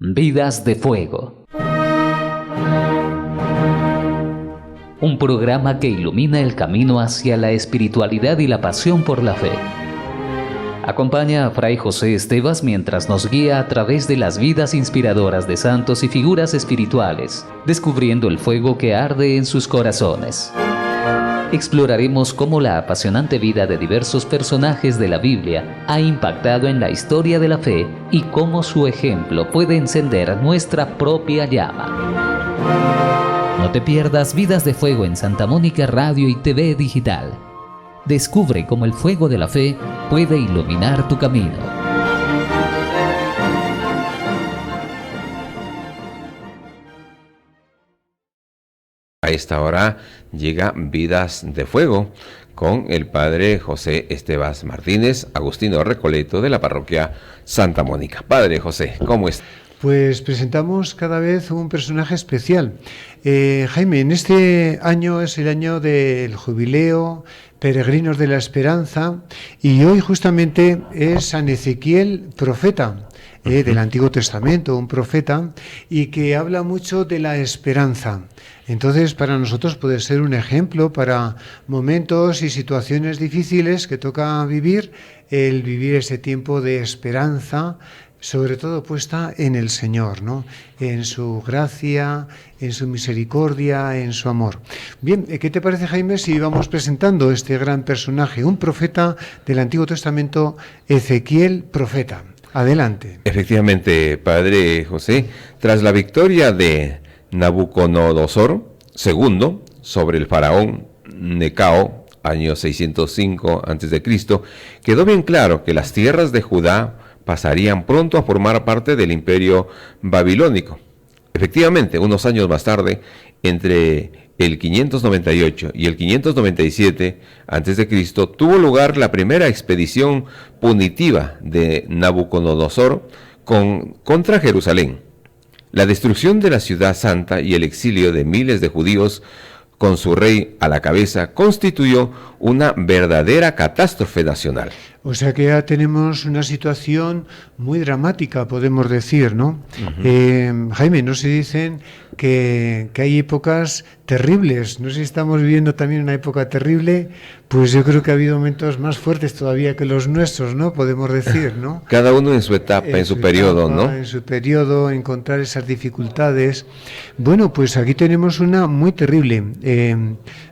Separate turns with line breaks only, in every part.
Vidas de Fuego. Un programa que ilumina el camino hacia la espiritualidad y la pasión por la fe. Acompaña a Fray José Estevas mientras nos guía a través de las vidas inspiradoras de santos y figuras espirituales, descubriendo el fuego que arde en sus corazones. Exploraremos cómo la apasionante vida de diversos personajes de la Biblia ha impactado en la historia de la fe y cómo su ejemplo puede encender nuestra propia llama. No te pierdas Vidas de Fuego en Santa Mónica Radio y TV Digital. Descubre cómo el fuego de la fe puede iluminar tu camino.
A esta hora llega Vidas de Fuego con el padre José Estevas Martínez, agustino Recoleto de la parroquia Santa Mónica. Padre José, ¿cómo está?
Pues presentamos cada vez un personaje especial. Jaime, en este año es el año del jubileo, Peregrinos de la Esperanza, y hoy justamente es San Ezequiel, profeta del Antiguo Testamento, un profeta, y que habla mucho de la esperanza. Entonces, para nosotros puede ser un ejemplo para momentos y situaciones difíciles que toca vivir, el vivir ese tiempo de esperanza, sobre todo puesta en el Señor, ¿no? En su gracia, en su misericordia, en su amor. Bien, ¿qué te parece, Jaime, si vamos presentando este gran personaje, un profeta del Antiguo Testamento, Ezequiel, profeta? Adelante.
Efectivamente, padre José, tras la victoria de Nabucodonosor II sobre el faraón Necao, año 605 a.C., quedó bien claro que las tierras de Judá pasarían pronto a formar parte del imperio babilónico. Efectivamente, unos años más tarde, entre el 598 y el 597 a.C., tuvo lugar la primera expedición punitiva de Nabucodonosor contra Jerusalén. La destrucción de la ciudad santa y el exilio de miles de judíos con su rey a la cabeza constituyó una verdadera catástrofe nacional.
O sea que ya tenemos una situación muy dramática, podemos decir, ¿no? Jaime, no se dicen que hay épocas terribles. No sé si estamos viviendo también una época terrible, pues yo creo que ha habido momentos más fuertes todavía que los nuestros, ¿no? Podemos decir, ¿no?
Cada uno en su etapa, en su periodo, ¿no?
En su periodo, encontrar esas dificultades. Bueno, pues aquí tenemos una muy terrible.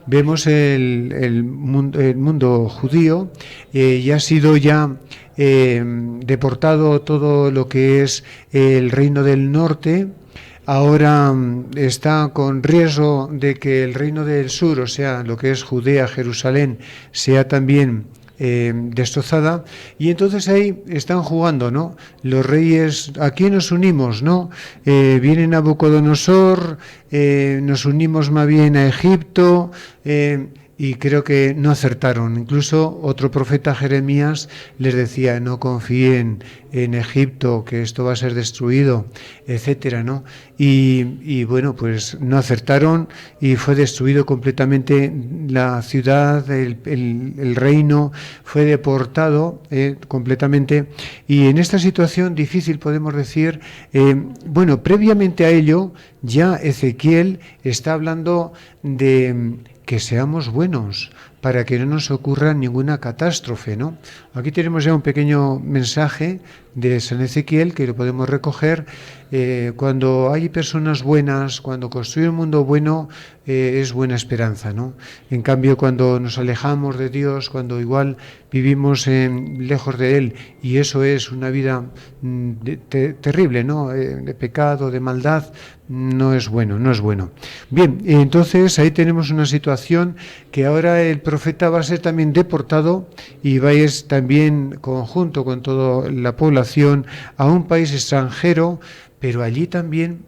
Vemos el mundo judío, ya ha sido deportado todo lo que es el reino del norte. Ahora está con riesgo de que el reino del sur, o sea, lo que es Judea, Jerusalén, sea también destrozada, y entonces ahí están jugando, ¿no? Los reyes, ¿a quién nos unimos, no? Viene Nabucodonosor, nos unimos más bien a Egipto, y creo que no acertaron. Incluso otro profeta, Jeremías, les decía, no confíen en Egipto, que esto va a ser destruido, etcétera, ¿no? Y bueno, pues no acertaron y fue destruido completamente la ciudad, el reino, fue deportado completamente. Y en esta situación difícil podemos decir, bueno, previamente a ello, ya Ezequiel está hablando de que seamos buenos para que no nos ocurra ninguna catástrofe, ¿no? Aquí tenemos ya un pequeño mensaje de San Ezequiel que lo podemos recoger. Cuando hay personas buenas, cuando construye un mundo bueno, es buena esperanza, ¿no? En cambio, cuando nos alejamos de Dios, cuando igual vivimos lejos de Él, y eso es una vida terrible, ¿no? De pecado, de maldad, no es bueno, no es bueno. Bien, entonces ahí tenemos una situación que ahora el profeta va a ser también deportado y va a ir también conjunto con toda la población a un país extranjero, pero allí también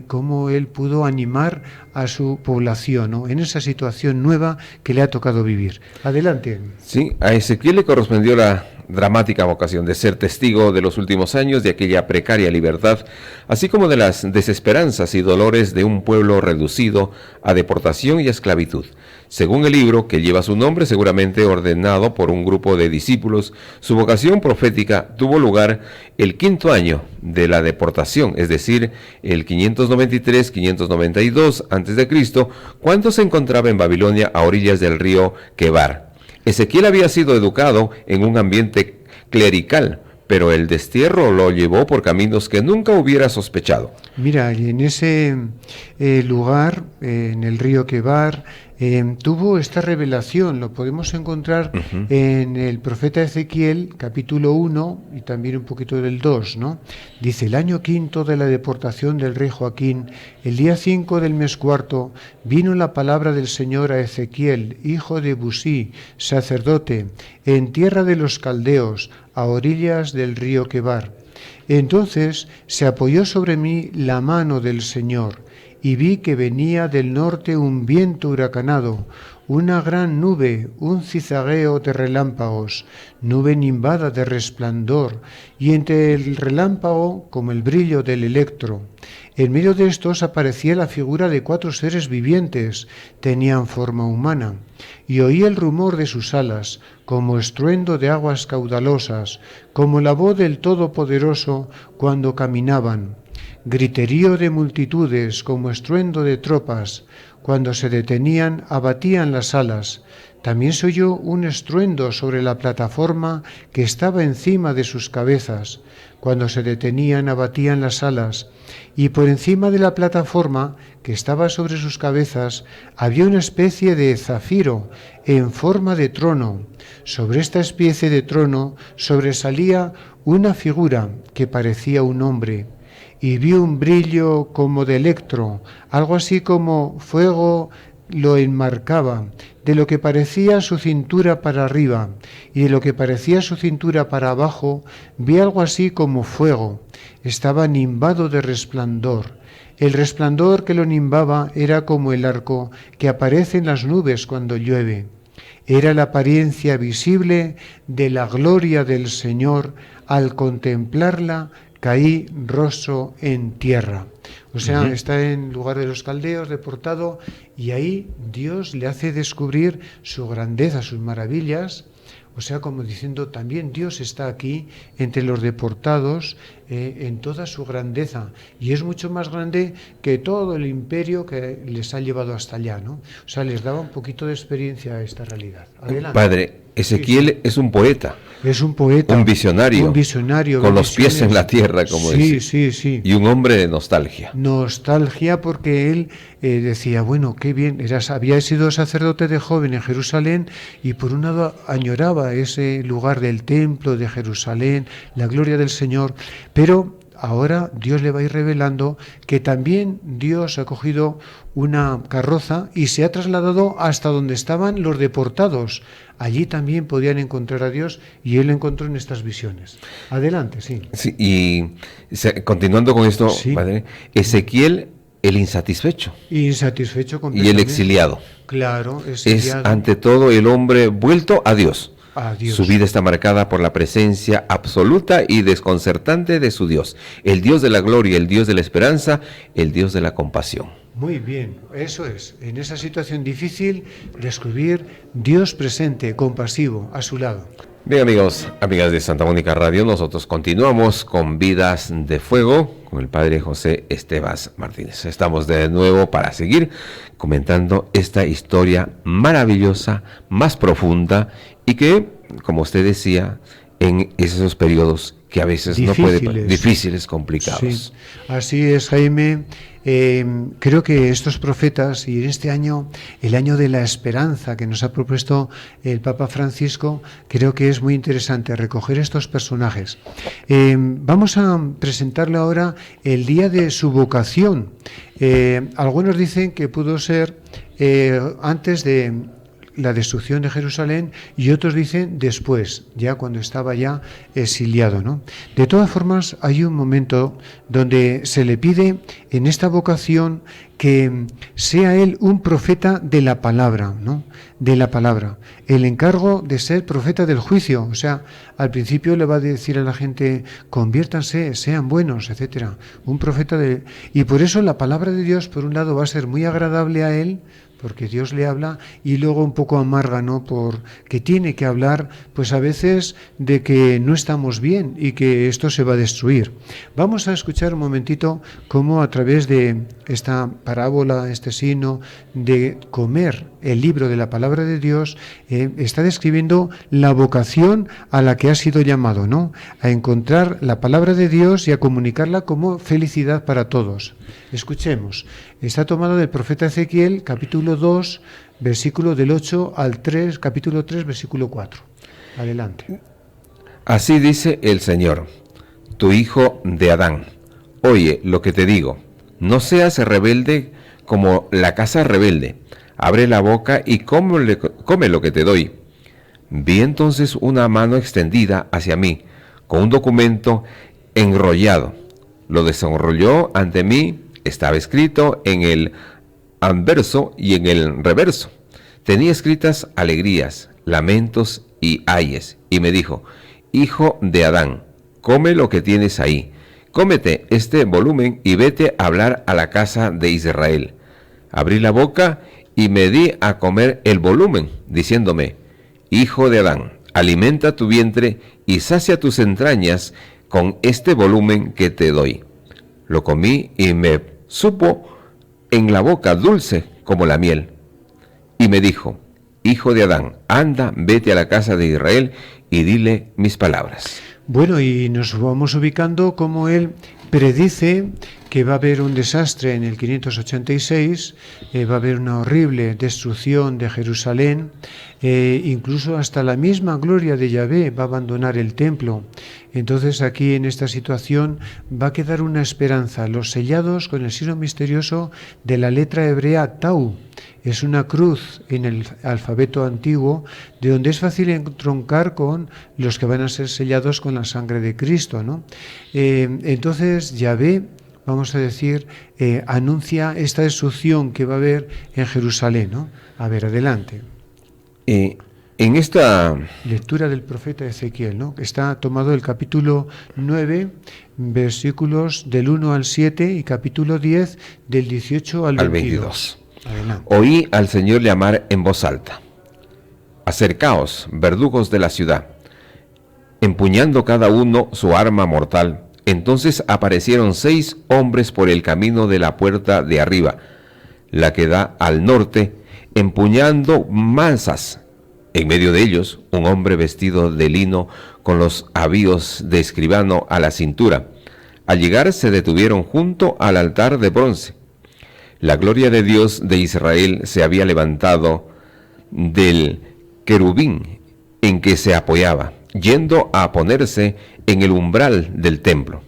cómo él pudo animar a su población, ¿no? En esa situación nueva que le ha tocado vivir. Adelante.
Sí, a Ezequiel le correspondió la dramática vocación de ser testigo de los últimos años de aquella precaria libertad, así como de las desesperanzas y dolores de un pueblo reducido a deportación y a esclavitud. Según el libro que lleva su nombre, seguramente ordenado por un grupo de discípulos, su vocación profética tuvo lugar el 5º año de la deportación, es decir, el 593-592 a.C., cuando se encontraba en Babilonia a orillas del río Quebar. Ezequiel había sido educado en un ambiente clerical, pero el destierro lo llevó por caminos que nunca hubiera sospechado.
Mira, y en ese lugar, en el río Quebar, tuvo esta revelación. Lo podemos encontrar en el profeta Ezequiel, capítulo 1, y también un poquito del 2, ¿no? Dice, el año 5 de la deportación del rey Joaquín, el día 5 del mes 4, vino la palabra del Señor a Ezequiel, hijo de Busí, sacerdote, en tierra de los caldeos, a orillas del río Quebar. Entonces se apoyó sobre mí la mano del Señor, y vi que venía del norte un viento huracanado, una gran nube, un cizagueo de relámpagos, nube nimbada de resplandor, y entre el relámpago como el brillo del electro. En medio de estos aparecía la figura de 4 seres vivientes, tenían forma humana, y oí el rumor de sus alas, como estruendo de aguas caudalosas, como la voz del Todopoderoso cuando caminaban. Griterío de multitudes, como estruendo de tropas, cuando se detenían, abatían las alas. También se oyó un estruendo sobre la plataforma que estaba encima de sus cabezas. Cuando se detenían, abatían las alas. Y por encima de la plataforma que estaba sobre sus cabezas había una especie de zafiro en forma de trono. Sobre esta especie de trono sobresalía una figura que parecía un hombre. Y vi un brillo como de electro, algo así como fuego lo enmarcaba, de lo que parecía su cintura para arriba, y de lo que parecía su cintura para abajo, vi algo así como fuego. Estaba nimbado de resplandor. El resplandor que lo nimbaba era como el arco que aparece en las nubes cuando llueve. Era la apariencia visible de la gloria del Señor. Al contemplarla, caí rostro en tierra. O sea, está en lugar de los caldeos, deportado, y ahí Dios le hace descubrir su grandeza, sus maravillas. O sea, como diciendo, también Dios está aquí entre los deportados en toda su grandeza. Y es mucho más grande que todo el imperio que les ha llevado hasta allá, ¿no? O sea, les daba un poquito de experiencia a esta realidad. Adelante.
Padre, Ezequiel es un poeta.
Es un poeta.
Un visionario. Con los pies en la tierra, como dice.
Sí.
Y un hombre de nostalgia.
Nostalgia porque él decía, bueno, qué bien, había sido sacerdote de joven en Jerusalén y por un lado añoraba ese lugar del templo de Jerusalén, la gloria del Señor, pero ahora Dios le va a ir revelando que también Dios ha cogido una carroza y se ha trasladado hasta donde estaban los deportados. Allí también podían encontrar a Dios y él lo encontró en estas visiones. Adelante, sí.
Sí, y continuando con esto,
sí.
Padre, Ezequiel, el insatisfecho.
Insatisfecho completamente.
Y el exiliado.
Claro, exiliado.
Es ante todo el hombre vuelto a Dios.
Dios.
Su vida está marcada por la presencia absoluta y desconcertante de su Dios, el Dios de la gloria, el Dios de la esperanza, el Dios de la compasión.
Muy bien, eso es, en esa situación difícil, descubrir Dios presente, compasivo, a su lado.
Bien, amigos, amigas de Santa Mónica Radio, nosotros continuamos con Vidas de Fuego con el Padre José Estevas Martínez. Estamos de nuevo para seguir comentando esta historia maravillosa, más profunda y que, como usted decía, en esos periodos que a veces
difíciles.
no puede, difíciles, complicados.
Sí, así es, Jaime. Creo que estos profetas, y en este año, el año de la esperanza que nos ha propuesto el Papa Francisco, creo que es muy interesante recoger estos personajes. Vamos a presentarle ahora el día de su vocación. Algunos dicen que pudo ser antes de la destrucción de Jerusalén y otros dicen después, ya cuando estaba ya exiliado, ¿no? De todas formas, hay un momento donde se le pide en esta vocación que sea él un profeta de la palabra, ¿no? De la palabra. El encargo de ser profeta del juicio, o sea, al principio le va a decir a la gente, conviértanse, sean buenos, etcétera. Un profeta y por eso la palabra de Dios, por un lado, va a ser muy agradable a él, porque Dios le habla, y luego un poco amarga, ¿no? Porque tiene que hablar, pues a veces, de que no estamos bien y que esto se va a destruir. Vamos a escuchar un momentito cómo a través de esta parábola, este signo de comer el libro de la palabra de Dios, está describiendo la vocación a la que ha sido llamado, ¿no? A encontrar la palabra de Dios y a comunicarla como felicidad para todos. Escuchemos. Está tomado del profeta Ezequiel, capítulo 2, versículo del 8 al 3, capítulo 3, versículo 4. Adelante.
Así dice el Señor, tu hijo de Adán, oye lo que te digo, no seas rebelde como la casa rebelde, abre la boca y come lo que te doy. Vi entonces una mano extendida hacia mí, con un documento enrollado. Lo desenrolló ante mí, estaba escrito en el anverso y en el reverso. Tenía escritas alegrías, lamentos y ayes. Y me dijo, hijo de Adán, come lo que tienes ahí. Cómete este volumen y vete a hablar a la casa de Israel. Abrí la boca y me di a comer el volumen, diciéndome, hijo de Adán, alimenta tu vientre y sacia tus entrañas con este volumen que te doy. Lo comí y me supo en la boca dulce como la miel. Y me dijo, hijo de Adán, anda, vete a la casa de Israel y dile mis palabras.
Bueno, y nos vamos ubicando como él predice que va a haber un desastre en el 586, va a haber una horrible destrucción de Jerusalén, incluso hasta la misma gloria de Yahvé va a abandonar el templo. Entonces aquí en esta situación va a quedar una esperanza, los sellados con el signo misterioso de la letra hebrea Tau. Es una cruz en el alfabeto antiguo, de donde es fácil entroncar con los que van a ser sellados con la sangre de Cristo, ¿no? Entonces Yahvé, vamos a decir, anuncia esta destrucción que va a haber en Jerusalén, ¿no? A ver, adelante.
En esta
lectura del profeta Ezequiel, ¿no? Que está tomado del capítulo 9, versículos del 1 al 7 y capítulo 10 del 18 al 22. Adelante.
Oí al Señor llamar en voz alta, acercaos, verdugos de la ciudad, empuñando cada uno su arma mortal. Entonces aparecieron 6 hombres por el camino de la puerta de arriba, la que da al norte, empuñando manzas. En medio de ellos, un hombre vestido de lino con los avíos de escribano a la cintura. Al llegar se detuvieron junto al altar de bronce. La gloria de Dios de Israel se había levantado del querubín en que se apoyaba, yendo a ponerse en el umbral del templo.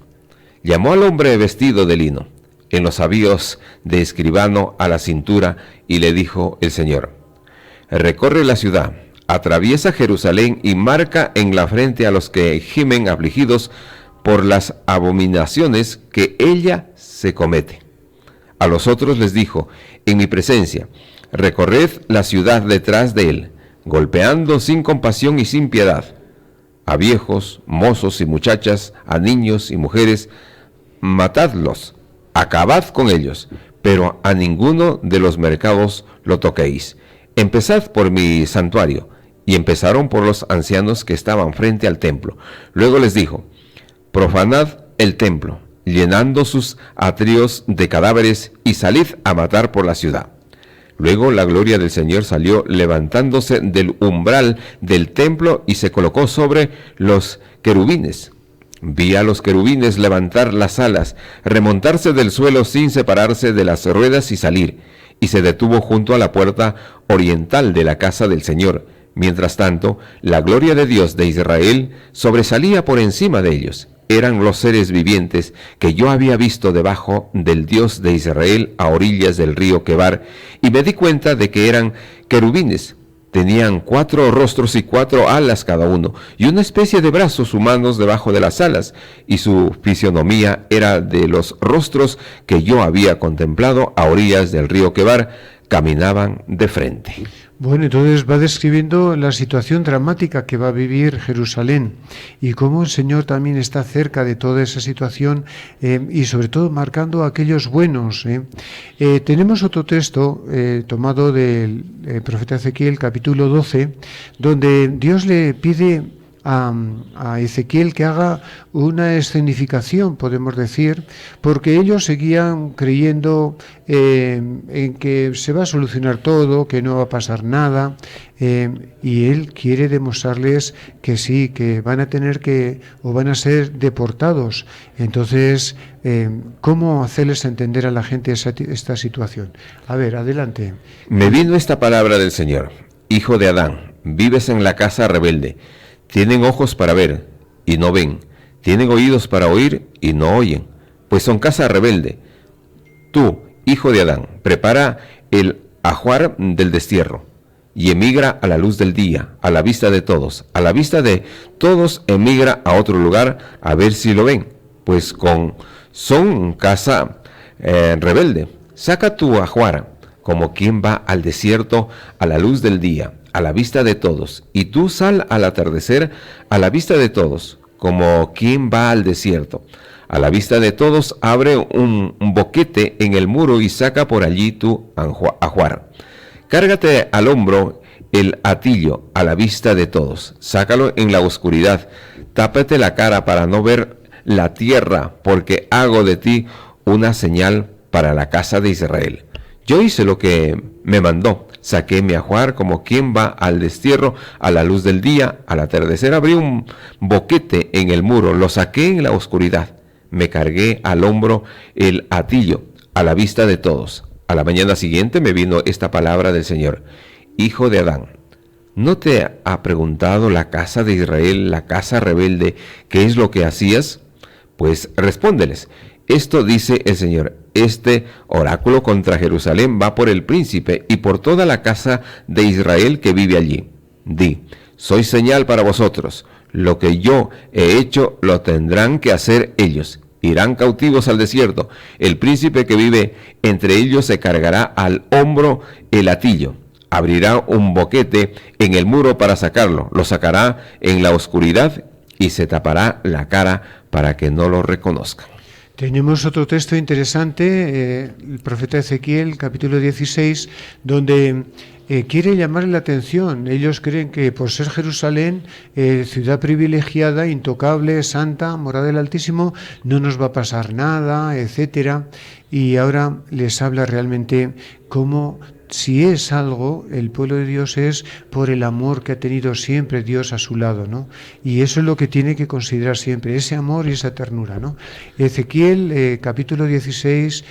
Llamó al hombre vestido de lino, en los avíos de escribano a la cintura, y le dijo el Señor, recorre la ciudad, atraviesa Jerusalén y marca en la frente a los que gimen afligidos por las abominaciones que ella se comete. A los otros les dijo, en mi presencia, recorred la ciudad detrás de él, golpeando sin compasión y sin piedad. A viejos, mozos y muchachas, a niños y mujeres, matadlos, acabad con ellos, pero a ninguno de los mercados lo toquéis. Empezad por mi santuario. Y empezaron por los ancianos que estaban frente al templo. Luego les dijo, profanad el templo, llenando sus atrios de cadáveres, y salid a matar por la ciudad. Luego la gloria del Señor salió levantándose del umbral del templo y se colocó sobre los querubines. Vi a los querubines levantar las alas, remontarse del suelo sin separarse de las ruedas y salir, y se detuvo junto a la puerta oriental de la casa del Señor. Mientras tanto, la gloria de Dios de Israel sobresalía por encima de ellos. Eran los seres vivientes que yo había visto debajo del Dios de Israel a orillas del río Quebar, y me di cuenta de que eran querubines. Tenían 4 rostros y 4 alas cada uno, y una especie de brazos humanos debajo de las alas, y su fisionomía era de los rostros que yo había contemplado a orillas del río Quebar. Caminaban de frente.
Bueno, entonces va describiendo la situación dramática que va a vivir Jerusalén y cómo el Señor también está cerca de toda esa situación y sobre todo marcando a aquellos buenos. Tenemos otro texto tomado del profeta Ezequiel, capítulo 12, donde Dios le pide a Ezequiel que haga una escenificación, podemos decir, porque ellos seguían creyendo en que se va a solucionar todo, que no va a pasar nada, y él quiere demostrarles que sí, que van a tener que, o van a ser deportados. Entonces, ¿cómo hacerles entender a la gente esta situación? A ver, adelante.
Me vino esta palabra del Señor: Hijo de Adán, vives en la casa rebelde. Tienen ojos para ver y no ven, tienen oídos para oír y no oyen, pues son casa rebelde. Tú, hijo de Adán, prepara el ajuar del destierro y emigra a la luz del día, a la vista de todos. A la vista de todos emigra a otro lugar a ver si lo ven, pues son casa rebelde. Saca tu ajuar como quien va al desierto a la luz del día, a la vista de todos, y tú sal al atardecer a la vista de todos, como quien va al desierto. A la vista de todos abre un boquete en el muro y saca por allí tu ajuar. Cárgate al hombro el atillo a la vista de todos, sácalo en la oscuridad, tápate la cara para no ver la tierra, porque hago de ti una señal para la casa de Israel. Yo hice lo que me mandó, saqué mi ajuar como quien va al destierro a la luz del día. Al atardecer abrí un boquete en el muro, lo saqué en la oscuridad. Me cargué al hombro el atillo a la vista de todos. A la mañana siguiente me vino esta palabra del Señor: Hijo de Adán, ¿no te ha preguntado la casa de Israel, la casa rebelde, qué es lo que hacías? Pues respóndeles: esto dice el Señor, este oráculo contra Jerusalén va por el príncipe y por toda la casa de Israel que vive allí. Di: soy señal para vosotros, lo que yo he hecho lo tendrán que hacer ellos. Irán cautivos al desierto, el príncipe que vive entre ellos se cargará al hombro el atillo, abrirá un boquete en el muro para sacarlo, lo sacará en la oscuridad y se tapará la cara para que no lo reconozcan.
Tenemos otro texto interesante, el profeta Ezequiel, capítulo 16, donde quiere llamar la atención. Ellos creen que por ser Jerusalén, ciudad privilegiada, intocable, santa, morada del Altísimo, no nos va a pasar nada, etcétera. Y ahora les habla realmente cómo, si es algo, el pueblo de Dios es por el amor que ha tenido siempre Dios a su lado, ¿no? Y eso es lo que tiene que considerar siempre, ese amor y esa ternura, ¿no? Ezequiel, capítulo 16,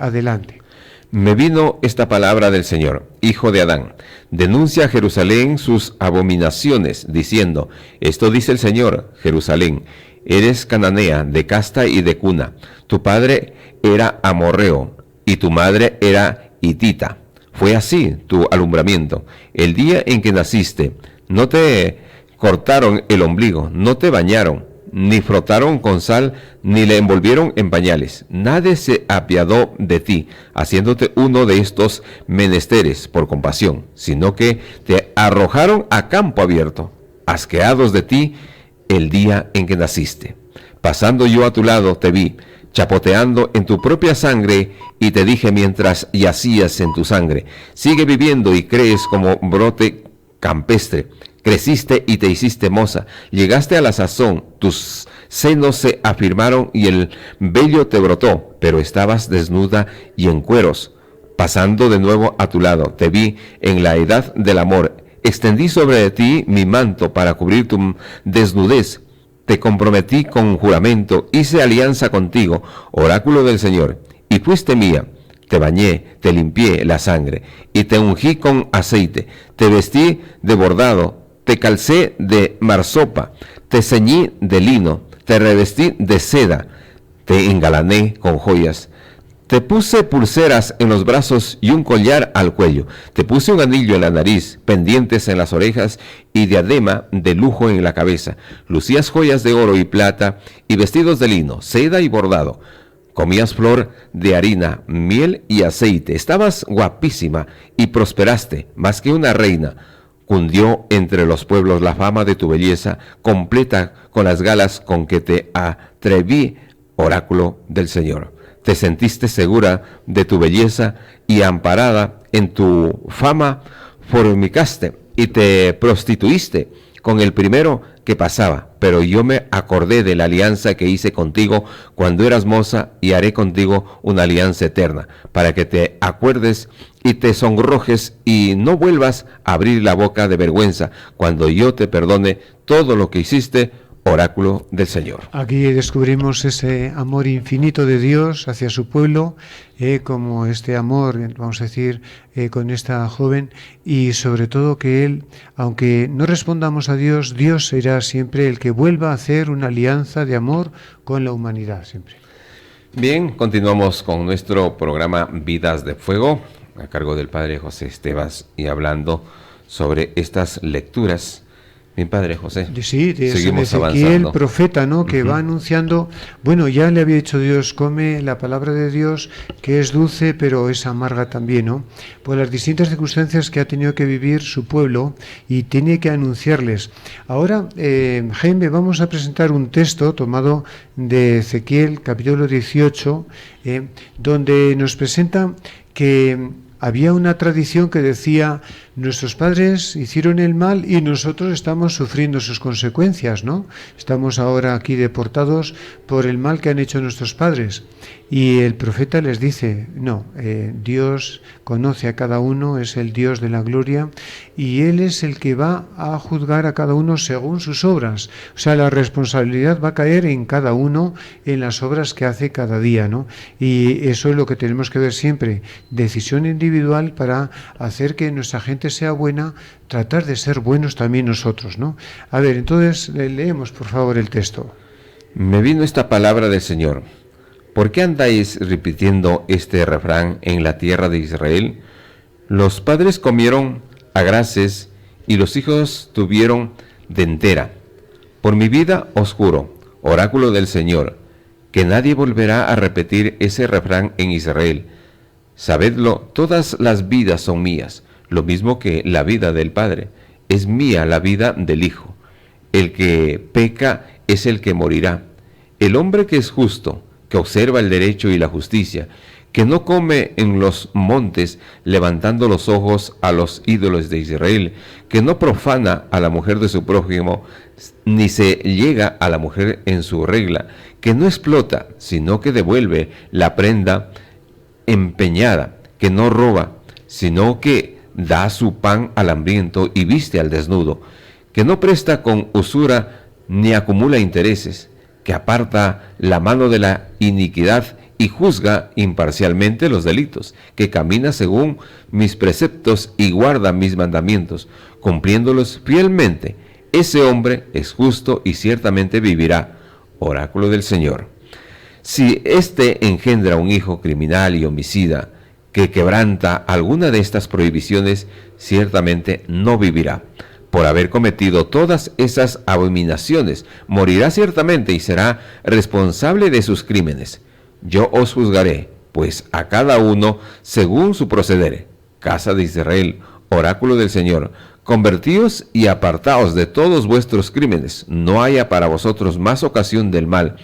adelante.
Me vino esta palabra del Señor: Hijo de Adán, denuncia a Jerusalén sus abominaciones, diciendo: esto dice el Señor, Jerusalén, eres cananea, de casta y de cuna. Tu padre era amorreo y tu madre era hitita. Fue así tu alumbramiento. El día en que naciste, no te cortaron el ombligo, no te bañaron, ni frotaron con sal, ni le envolvieron en pañales. Nadie se apiadó de ti, haciéndote uno de estos menesteres por compasión, sino que te arrojaron a campo abierto, asqueados de ti el día en que naciste. Pasando yo a tu lado te vi, chapoteando en tu propia sangre, y te dije mientras yacías en tu sangre: sigue viviendo y crees como brote campestre. Creciste y te hiciste moza, llegaste a la sazón, tus senos se afirmaron y el vello te brotó, pero estabas desnuda y en cueros. Pasando de nuevo a tu lado, te vi en la edad del amor, extendí sobre ti mi manto para cubrir tu desnudez. Te comprometí con juramento, hice alianza contigo, oráculo del Señor, y fuiste mía. Te bañé, te limpié la sangre, y te ungí con aceite, te vestí de bordado, te calcé de marsopa, te ceñí de lino, te revestí de seda, te engalané con joyas. Te puse pulseras en los brazos y un collar al cuello. Te puse un anillo en la nariz, pendientes en las orejas y diadema de lujo en la cabeza. Lucías joyas de oro y plata y vestidos de lino, seda y bordado. Comías flor de harina, miel y aceite. Estabas guapísima y prosperaste más que una reina. Cundió entre los pueblos la fama de tu belleza, completa con las galas con que te atreví, oráculo del Señor. Te sentiste segura de tu belleza y amparada en tu fama, fornicaste y te prostituiste con el primero que pasaba. Pero yo me acordé de la alianza que hice contigo cuando eras moza y haré contigo una alianza eterna, para que te acuerdes y te sonrojes y no vuelvas a abrir la boca de vergüenza cuando yo te perdone todo lo que hiciste, oráculo del Señor.
Aquí descubrimos ese amor infinito de Dios hacia su pueblo, como este amor, vamos a decir, con esta joven, y sobre todo que Él, aunque no respondamos a Dios, Dios será siempre el que vuelva a hacer una alianza de amor con la humanidad, siempre.
Bien, continuamos con nuestro programa Vidas de Fuego, a cargo del Padre José Estevas, y hablando sobre estas lecturas. Bien, Padre José,
sí,
seguimos
Ezequiel,
avanzando.
Profeta, ¿no? Que va anunciando, bueno, ya le había dicho Dios, come la palabra de Dios, que es dulce, pero es amarga también, ¿no? Por las distintas circunstancias que ha tenido que vivir su pueblo y tiene que anunciarles. Ahora, Jaime, vamos a presentar un texto tomado de Ezequiel, capítulo 18, donde nos presenta que había una tradición que decía: nuestros padres hicieron el mal y nosotros estamos sufriendo sus consecuencias, ¿no? Estamos ahora aquí deportados por el mal que han hecho nuestros padres. Y el profeta les dice: no, Dios conoce a cada uno, es el Dios de la gloria, y Él es el que va a juzgar a cada uno según sus obras. O sea, la responsabilidad va a caer en cada uno, en las obras que hace cada día, ¿no? Y eso es lo que tenemos que ver siempre, decisión individual para hacer que nuestra gente sea buena, tratar de ser buenos también nosotros, ¿no? A ver, entonces leemos por favor el texto.
Me vino esta palabra del Señor. ¿Por qué andáis repitiendo este refrán en la tierra de Israel? Los padres comieron agraces y los hijos tuvieron dentera. Por mi vida os juro, oráculo del Señor, que nadie volverá a repetir ese refrán en Israel. Sabedlo, todas las vidas son mías, lo mismo que la vida del Padre. Es mía la vida del Hijo. El que peca es el que morirá. El hombre que es justo, que observa el derecho y la justicia, que no come en los montes levantando los ojos a los ídolos de Israel, que no profana a la mujer de su prójimo, ni se llega a la mujer en su regla, que no explota, sino que devuelve la prenda empeñada, que no roba, sino que da su pan al hambriento y viste al desnudo, que no presta con usura ni acumula intereses, que aparta la mano de la iniquidad y juzga imparcialmente los delitos, que camina según mis preceptos y guarda mis mandamientos, cumpliéndolos fielmente. Ese hombre es justo y ciertamente vivirá. Oráculo del Señor. Si éste engendra un hijo criminal y homicida, que quebranta alguna de estas prohibiciones, ciertamente no vivirá. Por haber cometido todas esas abominaciones, morirá ciertamente y será responsable de sus crímenes. Yo os juzgaré, pues a cada uno según su proceder. Casa de Israel, oráculo del Señor, convertíos y apartaos de todos vuestros crímenes, no haya para vosotros más ocasión del mal.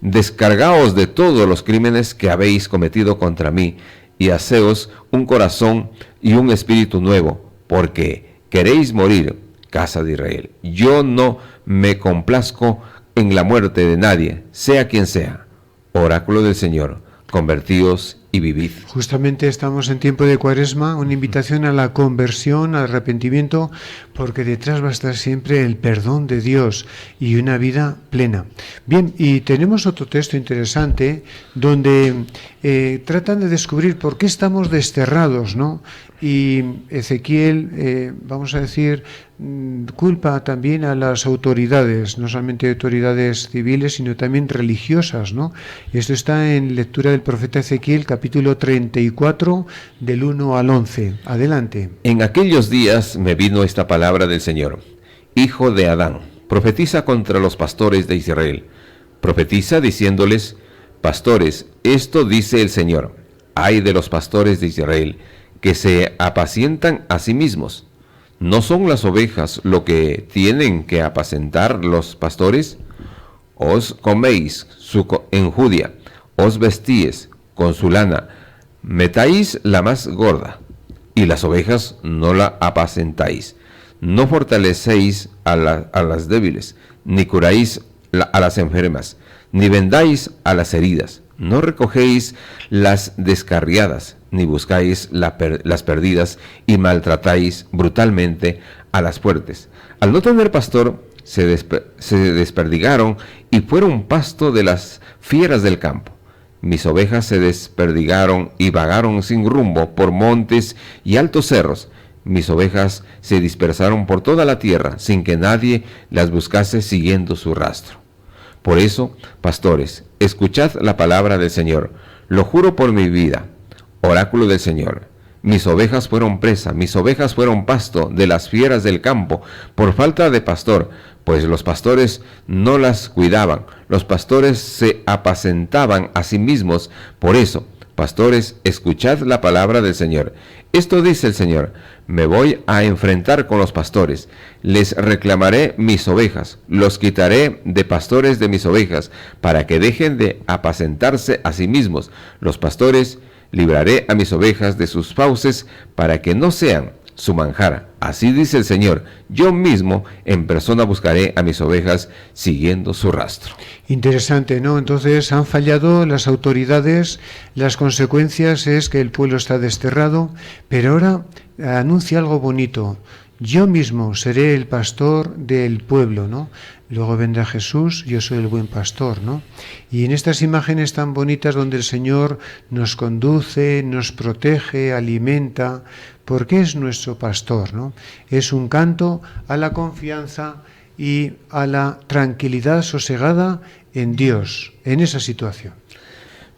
Descargaos de todos los crímenes que habéis cometido contra mí, y haceos un corazón y un espíritu nuevo, porque queréis morir, casa de Israel. Yo no me complazco en la muerte de nadie, sea quien sea. Oráculo del Señor, convertíos y vivid.
Justamente estamos en tiempo de Cuaresma, una invitación a la conversión, al arrepentimiento, porque detrás va a estar siempre el perdón de Dios y una vida plena. Bien, y tenemos otro texto interesante donde tratan de descubrir por qué estamos desterrados, ¿no? Y Ezequiel, vamos a decir, culpa también a las autoridades, no solamente autoridades civiles, sino también religiosas, ¿no? Esto está en lectura del profeta Ezequiel, capítulo 34, del 1 al 11. Adelante.
En aquellos días me vino esta palabra del Señor. Hijo de Adán, profetiza contra los pastores de Israel. Profetiza diciéndoles: Pastores, esto dice el Señor: ay de los pastores de Israel, que se apacientan a sí mismos. ¿No son las ovejas lo que tienen que apacentar los pastores? Os coméis su enjudia, os vestíes con su lana, metáis la más gorda, y las ovejas no la apacentáis. No fortalecéis a las débiles, ni curáis a las enfermas, ni vendáis a las heridas. No recogéis las descarriadas, ni buscáis las perdidas, y maltratáis brutalmente a las fuertes. Al no tener pastor, se desperdigaron y fueron pasto de las fieras del campo. Mis ovejas se desperdigaron y vagaron sin rumbo por montes y altos cerros. Mis ovejas se dispersaron por toda la tierra, sin que nadie las buscase siguiendo su rastro. Por eso, pastores, escuchad la palabra del Señor. Lo juro por mi vida, oráculo del Señor. Mis ovejas fueron presa, mis ovejas fueron pasto de las fieras del campo, por falta de pastor, pues los pastores no las cuidaban. Los pastores se apacentaban a sí mismos. Por eso, pastores, escuchad la palabra del Señor. Esto dice el Señor: me voy a enfrentar con los pastores, les reclamaré mis ovejas, los quitaré de pastores de mis ovejas, para que dejen de apacentarse a sí mismos. Los pastores, libraré a mis ovejas de sus fauces, para que no sean su manjar. Así dice el Señor: yo mismo en persona buscaré a mis ovejas siguiendo su rastro.
Interesante, ¿no? Entonces han fallado las autoridades, las consecuencias es que el pueblo está desterrado, pero ahora anuncia algo bonito: yo mismo seré el pastor del pueblo, ¿no? Luego vendrá Jesús: yo soy el buen pastor, ¿no? Y en estas imágenes tan bonitas donde el Señor nos conduce, nos protege, alimenta, porque es nuestro pastor, ¿no? Es un canto a la confianza y a la tranquilidad sosegada en Dios, en esa situación.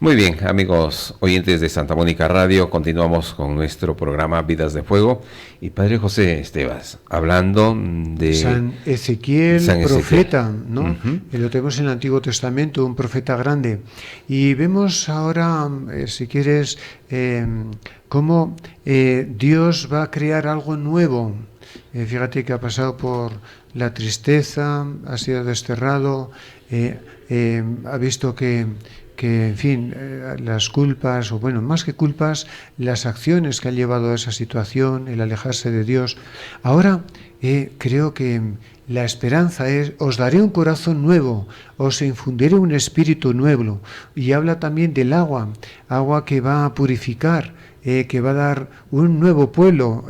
Muy bien, amigos oyentes de Santa Mónica Radio, continuamos con nuestro programa Vidas de Fuego. Y Padre José Estevas, hablando de
San Ezequiel, profeta, ¿no?
Uh-huh.
Lo tenemos en el Antiguo Testamento, un profeta grande. Y vemos ahora, si quieres, cómo Dios va a crear algo nuevo. Fíjate que ha pasado por la tristeza, ha sido desterrado, ha visto que en fin, las culpas, o bueno, más que culpas, las acciones que han llevado a esa situación, el alejarse de Dios. Ahora creo que la esperanza es: os daré un corazón nuevo, os infundiré un espíritu nuevo. Y habla también del agua que va a purificar, que va a dar un nuevo pueblo,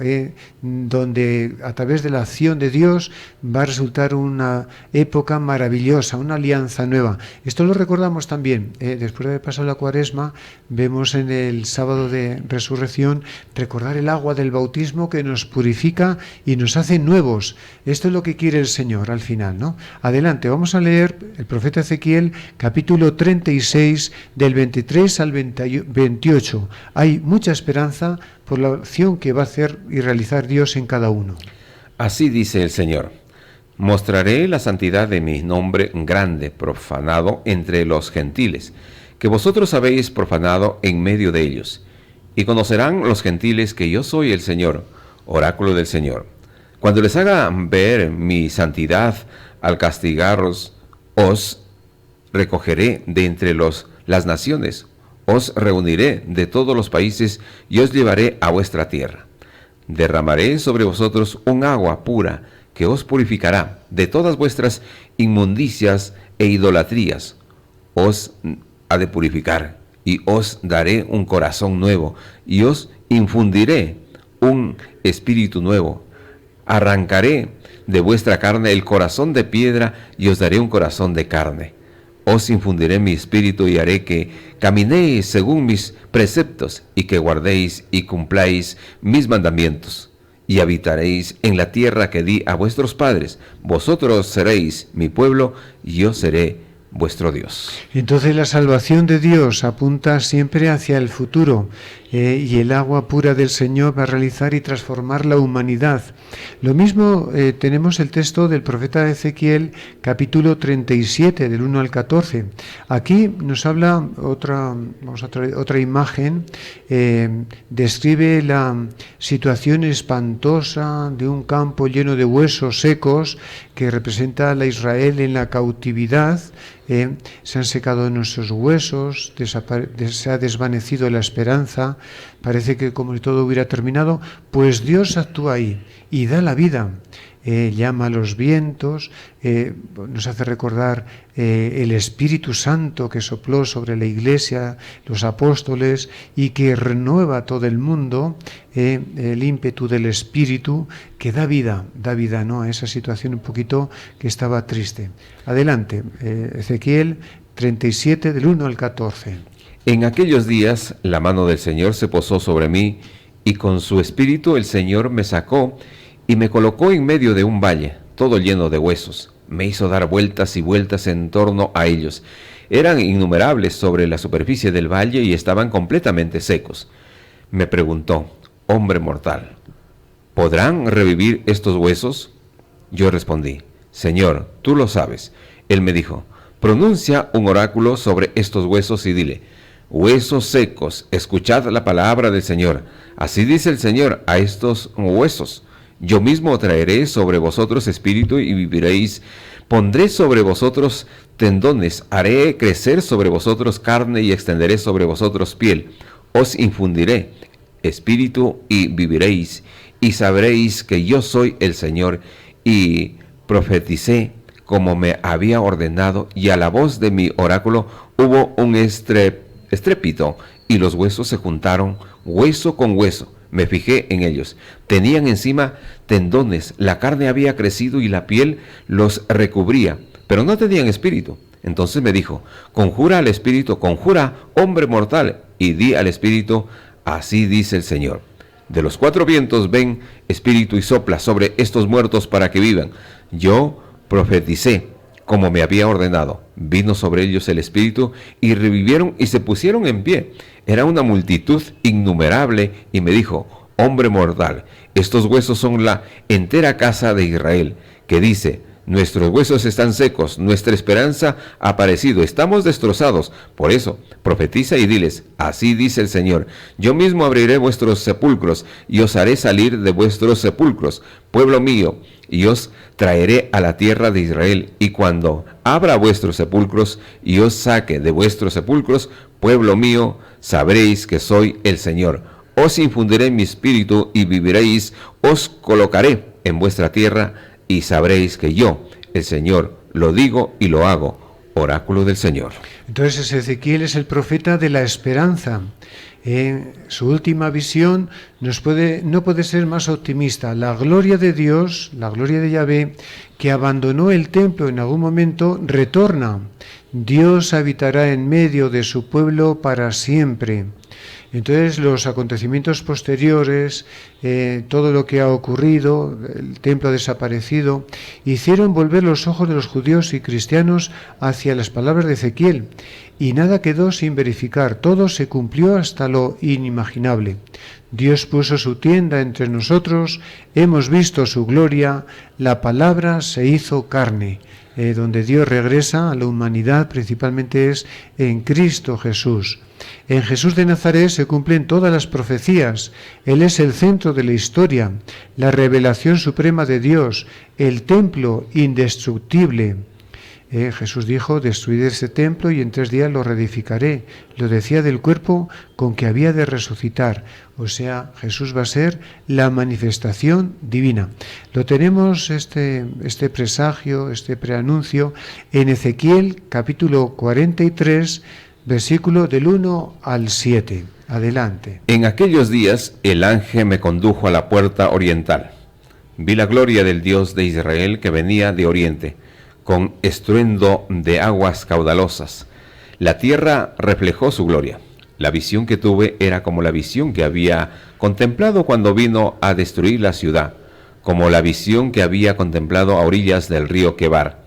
donde a través de la acción de Dios va a resultar una época maravillosa, una alianza nueva. Esto lo recordamos también, después de haber pasado la Cuaresma, vemos en el sábado de Resurrección recordar el agua del bautismo que nos purifica y nos hace nuevos. Esto es lo que quiere el Señor al final, ¿no? Adelante, vamos a leer el profeta Ezequiel, capítulo 36, del 23 al 28. Hay mucha esperanza por la acción que va a hacer y realizar Dios en cada uno.
Así dice el Señor: mostraré la santidad de mi nombre grande, profanado entre los gentiles, que vosotros habéis profanado en medio de ellos. Y conocerán los gentiles que yo soy el Señor, oráculo del Señor. Cuando les haga ver mi santidad al castigaros, os recogeré de entre las naciones, os reuniré de todos los países y os llevaré a vuestra tierra. Derramaré sobre vosotros un agua pura que os purificará de todas vuestras inmundicias e idolatrías. Os ha de purificar, y os daré un corazón nuevo, y os infundiré un espíritu nuevo. Arrancaré de vuestra carne el corazón de piedra, y os daré un corazón de carne. Os infundiré mi espíritu y haré que caminéis según mis preceptos, y que guardéis y cumpláis mis mandamientos. Y habitaréis en la tierra que di a vuestros padres. Vosotros seréis mi pueblo, y yo seré vuestro Dios.
Entonces la salvación de Dios apunta siempre hacia el futuro, y el agua pura del Señor va a realizar y transformar la humanidad. Lo mismo tenemos el texto del profeta Ezequiel, capítulo 37, del 1 al 14. Aquí nos habla otra imagen, describe la situación espantosa de un campo lleno de huesos secos que representa a la Israel en la cautividad. Se han secado nuestros huesos, se ha desvanecido la esperanza, parece que como si todo hubiera terminado, pues Dios actúa ahí y da la vida. Llama a los vientos, nos hace recordar el Espíritu Santo que sopló sobre la Iglesia, los apóstoles, y que renueva todo el mundo, el ímpetu del Espíritu que da vida, ¿no?, a esa situación un poquito que estaba triste. Adelante, Ezequiel 37, del 1 al 14.
En aquellos días la mano del Señor se posó sobre mí, y con su espíritu el Señor me sacó y me colocó en medio de un valle, todo lleno de huesos. Me hizo dar vueltas y vueltas en torno a ellos. Eran innumerables sobre la superficie del valle y estaban completamente secos. Me preguntó: hombre mortal, ¿podrán revivir estos huesos? Yo respondí: Señor, tú lo sabes. Él me dijo: pronuncia un oráculo sobre estos huesos y dile: huesos secos, escuchad la palabra del Señor. Así dice el Señor a estos huesos: yo mismo traeré sobre vosotros espíritu y viviréis. Pondré sobre vosotros tendones, haré crecer sobre vosotros carne y extenderé sobre vosotros piel. Os infundiré espíritu y viviréis, y sabréis que yo soy el Señor. Y profeticé como me había ordenado, y a la voz de mi oráculo hubo un estrépito, y los huesos se juntaron, hueso con hueso. Me fijé en ellos. Tenían encima tendones, la carne había crecido y la piel los recubría, pero no tenían espíritu. Entonces me dijo: conjura al espíritu, conjura, hombre mortal, y di al espíritu: así dice el Señor. De los cuatro vientos ven, espíritu, y sopla sobre estos muertos para que vivan. Yo profeticé como me había ordenado. Vino sobre ellos el espíritu y revivieron y se pusieron en pie. Era una multitud innumerable, y me dijo: hombre mortal, estos huesos son la entera casa de Israel, que dice: nuestros huesos están secos, nuestra esperanza ha parecido, estamos destrozados. Por eso, profetiza y diles: así dice el Señor, yo mismo abriré vuestros sepulcros y os haré salir de vuestros sepulcros, pueblo mío, y os traeré a la tierra de Israel. Y cuando abra vuestros sepulcros y os saque de vuestros sepulcros, pueblo mío, sabréis que soy el Señor. Os infundiré mi espíritu y viviréis, os colocaré en vuestra tierra y sabréis que yo, el Señor, lo digo y lo hago. Oráculo del Señor.
Entonces Ezequiel es el profeta de la esperanza. Su última visión no puede ser más optimista. La gloria de Dios, la gloria de Yahvé, que abandonó el templo en algún momento, retorna. Dios habitará en medio de su pueblo para siempre. Entonces los acontecimientos posteriores, todo lo que ha ocurrido, el templo ha desaparecido, hicieron volver los ojos de los judíos y cristianos hacia las palabras de Ezequiel, y nada quedó sin verificar, todo se cumplió hasta lo inimaginable. Dios puso su tienda entre nosotros, hemos visto su gloria, la palabra se hizo carne. Donde Dios regresa a la humanidad principalmente es en Cristo Jesús. En Jesús de Nazaret se cumplen todas las profecías. Él es el centro de la historia, la revelación suprema de Dios, el templo indestructible. Jesús dijo: destruid ese templo y en 3 días lo reedificaré. Lo decía del cuerpo con que había de resucitar. O sea, Jesús va a ser la manifestación divina. Lo tenemos, este presagio, este preanuncio, en Ezequiel capítulo 43, versículo del 1 al 7. Adelante.
En aquellos días el ángel me condujo a la puerta oriental. Vi la gloria del Dios de Israel que venía de oriente, con estruendo de aguas caudalosas. La tierra reflejó su gloria. La visión que tuve era como la visión que había contemplado cuando vino a destruir la ciudad, como la visión que había contemplado a orillas del río Quebar.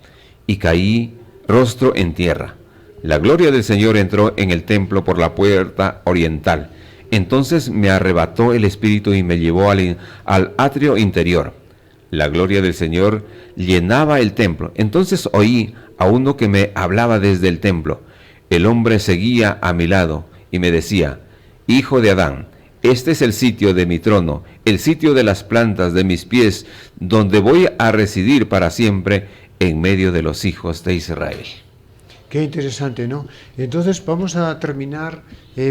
Y caí rostro en tierra. La gloria del Señor entró en el templo por la puerta oriental. Entonces me arrebató el Espíritu y me llevó al atrio interior. La gloria del Señor llenaba el templo. Entonces oí a uno que me hablaba desde el templo. El hombre seguía a mi lado y me decía: Hijo de Adán, este es el sitio de mi trono, el sitio de las plantas de mis pies, donde voy a residir para siempre en medio de los hijos de Israel.
Qué interesante, ¿no? Entonces vamos a terminar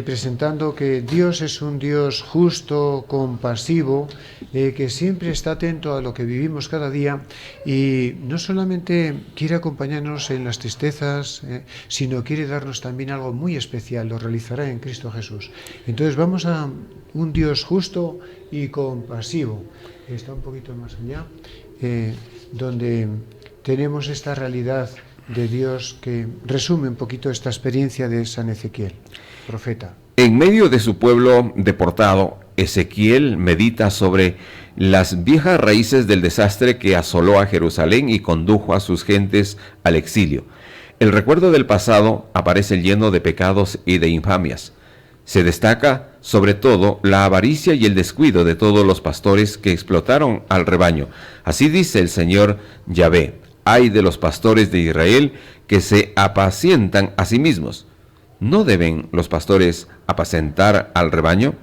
presentando que Dios es un Dios justo, compasivo, que siempre está atento a lo que vivimos cada día y no solamente quiere acompañarnos en las tristezas, sino quiere darnos también algo muy especial, lo realizará en Cristo Jesús. Entonces vamos a un Dios justo y compasivo, que está un poquito más allá, donde tenemos esta realidad de Dios que resume un poquito esta experiencia de San Ezequiel, profeta.
En medio de su pueblo deportado, Ezequiel medita sobre las viejas raíces del desastre que asoló a Jerusalén y condujo a sus gentes al exilio. El recuerdo del pasado aparece lleno de pecados y de infamias. Se destaca sobre todo la avaricia y el descuido de todos los pastores que explotaron al rebaño. Así dice el Señor Yahvé: Ay de los pastores de Israel que se apacientan a sí mismos. ¿No deben los pastores apacentar al rebaño?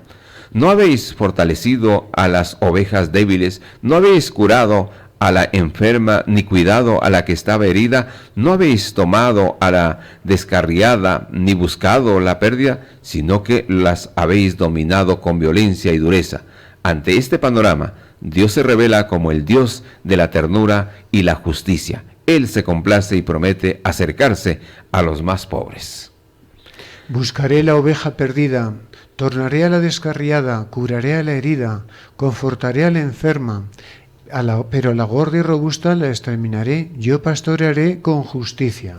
¿No habéis fortalecido a las ovejas débiles? ¿No habéis curado a la enferma, ni cuidado a la que estaba herida? ¿No habéis tomado a la descarriada, ni buscado la pérdida? Sino que las habéis dominado con violencia y dureza. Ante este panorama, Dios se revela como el Dios de la ternura y la justicia. Él se complace y promete acercarse a los más pobres.
Buscaré la oveja perdida, tornaré a la descarriada, curaré a la herida, confortaré a la enferma, pero a la gorda y robusta la exterminaré, yo pastorearé con justicia.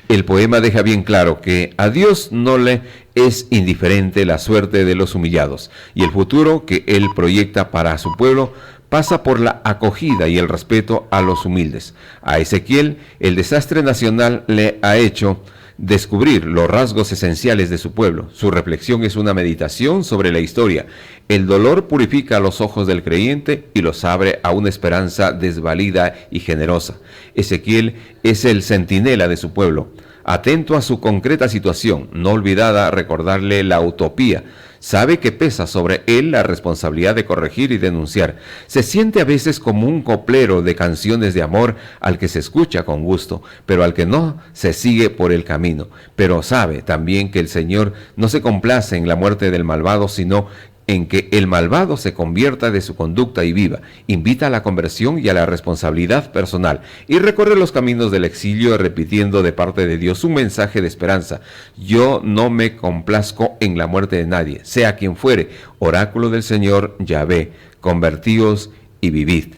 El poema deja bien claro que a Dios no le es indiferente la suerte de los humillados, y el futuro que Él proyecta para su pueblo pasa por la acogida y el respeto a los humildes. A Ezequiel, el desastre nacional le ha hecho descubrir los rasgos esenciales de su pueblo. Su reflexión es una meditación sobre la historia. El dolor purifica los ojos del creyente y los abre a una esperanza desvalida y generosa. Ezequiel es el centinela de su pueblo, atento a su concreta situación, no olvidada recordarle la utopía. Sabe que pesa sobre él la responsabilidad de corregir y denunciar. Se siente a veces como un coplero de canciones de amor al que se escucha con gusto, pero al que no se sigue por el camino. Pero sabe también que el Señor no se complace en la muerte del malvado, sino en que el malvado se convierta de su conducta y viva. Invita a la conversión y a la responsabilidad personal y recorre los caminos del exilio repitiendo de parte de Dios un mensaje de esperanza. Yo no me complazco en la muerte de nadie, sea quien fuere. Oráculo del Señor Yahvé, convertíos y vivid.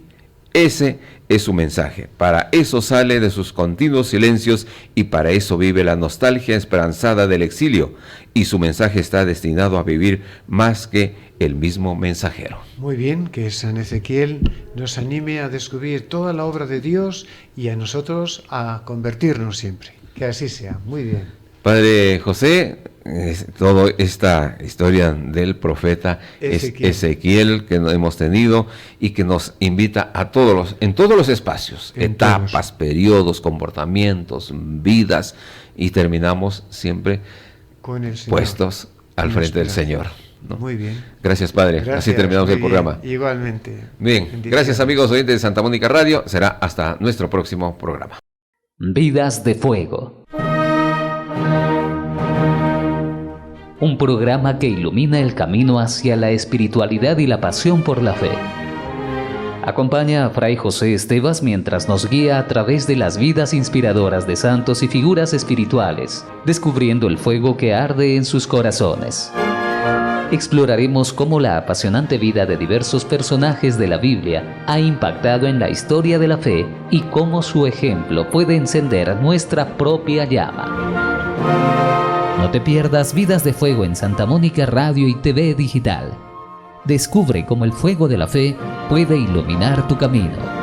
Ese es su mensaje. Para eso sale de sus continuos silencios y para eso vive la nostalgia esperanzada del exilio. Y su mensaje está destinado a vivir más que el mismo mensajero.
Muy bien, que San Ezequiel nos anime a descubrir toda la obra de Dios y a nosotros a convertirnos siempre. Que así sea. Muy bien.
Padre José, toda esta historia del profeta Ezequiel que hemos tenido y que nos invita a en todos los espacios, etapas, periodos, comportamientos, vidas, y terminamos siempre con el Señor, puestos al frente del Señor, ¿no? Muy bien. Gracias, Padre. Gracias, así terminamos el programa.
Igualmente.
Bien, gracias amigos oyentes de Santa Mónica Radio. Será hasta nuestro próximo programa.
Vidas de Fuego. Un programa que ilumina el camino hacia la espiritualidad y la pasión por la fe. Acompaña a Fray José Estevas mientras nos guía a través de las vidas inspiradoras de santos y figuras espirituales, descubriendo el fuego que arde en sus corazones. Exploraremos cómo la apasionante vida de diversos personajes de la Biblia ha impactado en la historia de la fe y cómo su ejemplo puede encender nuestra propia llama. No te pierdas Vidas de Fuego en Santa Mónica Radio y TV Digital. Descubre cómo el fuego de la fe puede iluminar tu camino.